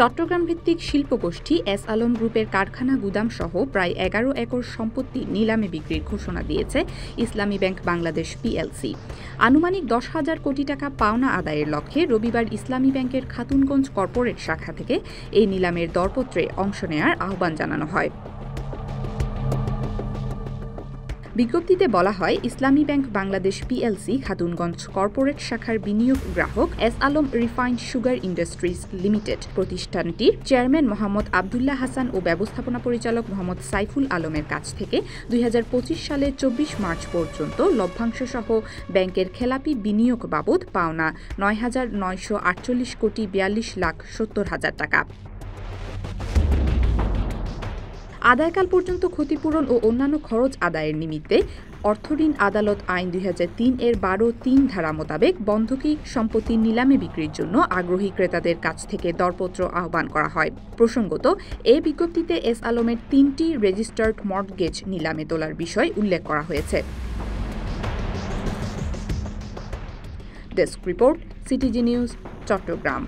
চট্টগ্রাম ভিত্তিক শিল্পগোষ্ঠী এস আলম গ্রুপের কারখানা গুদাম সহ প্রায় ১১ একর সম্পত্তি নিলামে বিক্রির ঘোষণা দিয়েছে ইসলামী ব্যাংক বাংলাদেশ পিএলসি। আনুমানিক ১০,০০০ কোটি টাকা পাওনা আদায়ের লক্ষ্যে রবিবার ইসলামী ব্যাংকের খাতুনগঞ্জ কর্পোরেট শাখা থেকে এই নিলামের দরপত্রে অংশ নেয়ার আহ্বান জানানো হয়। বিজ্ঞপ্তিতে বলা হয়, ইসলামী bank Bangladesh PLC Khatunganj corporate শাখার বিনিয়োগ গ্রাহক S Alam refined sugar industries limited প্রতিষ্ঠানটির চেয়ারম্যান মোহাম্মদ আবদুল্লাহ হাসান ও ব্যবস্থাপনা পরিচালক মোহাম্মদ সাইফুল আলমের কাছ থেকে ২০২৫ সালের ২৪ মার্চ পর্যন্ত লভ্যাংশসহ ব্যাংকের খেলাপি বিনিয়োগ বাবদ পাওনা ৯,৯৪৮ কোটি ৪২,৭০,০০০ টাকা। আদায়কাল পর্যন্ত ক্ষতিপূরণ ও অন্যান্য খরচ আদায়ের নিমিত্তে অর্থঋণ আদালত আইন ২০০৩ এর ১২(৩) ধারা মোতাবেক বন্ধকি সম্পত্তি নিলামে বিক্রির জন্য আগ্রহী ক্রেতাদের কাছ থেকে দরপত্র আহ্বান করা হয়। প্রসঙ্গত, এই বিজ্ঞপ্তিতে এস আলমের ৩টি রেজিস্টার্ড মর্টগেজ নিলামে তোলার বিষয় উল্লেখ করা হয়েছে। Desk report, CTG news, Chittagong.